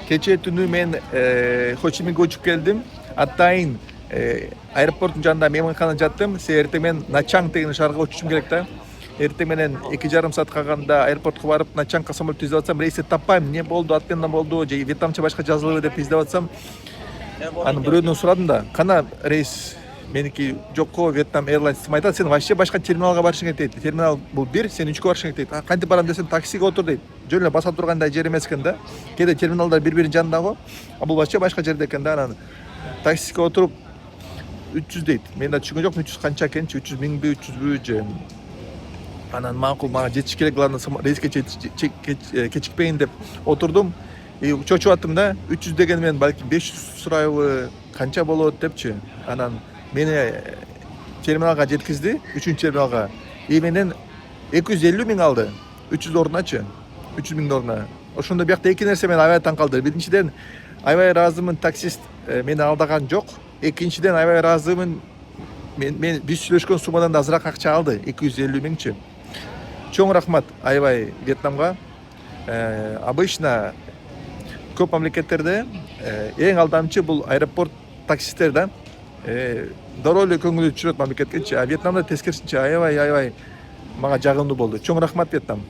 Keçe түнү мен Хочиминге учуп келдим. Атайын аэропорттун жанында мейманканада жаттым. Эртең мен Начанг деген шаарга учушум керек да. Эртең менен 2,5 саат калганда аэропортко барып Начангга самолет издеп атсам, рейсти таппайм. Эмне болду, отмена болду, же Вьетнамча башка жазылыбы деп издеп атсам, анын бирөөдөн сурадым да, кана рейс меники жокко, Vietnam Airlines айтат, сен вообще башка терминалга барышың керек дейт. Терминал бул 1, сен 3кө барышың керек дейт. Кантип барам десем, таксиге отур дейт. Жөн эле баса тургандай жер эмес экен да. Кээде терминалдар бири-биринин жанында го. А бул вообще башка жерде экен да. Анан таксиге отуруп 300 дейт. Мен да түшүнгөн жокмун 300 канча экенчи, 300 миңби, 300бү же. Анан макул, мага жетиш керек, главное рейске кечикпейин деп отурдум. Чочуп аттым да, 300 деген мен балки 500 сурайбы, канча болот депчи. Анан мени терминалга жеткизди, 3-үнчү терминалга. Менен 250 миң алды. 300 ордуначы. 300 миңдин ордуна. Ошондо биякта эки нерсе мени аябай таң калтырды. Биринчиден, аябай ыраазымын, таксист мени алдаган жок. Экинчиден, аябай ыраазымын, мен биз сүйлөшкөн суммадан да азыраак акча алды, 250 миңчи. Чоң рахмат аябай Вьетнамга. Обычно көп мамлекеттерде эң алдамчы бул аэропорт таксисттер да. Дароо эле көңүлү түшүрөт мамлекеткечи. А Вьетнамда тескерисинче аябай мага жагымдуу болду. Чоң рахмат Вьетнам.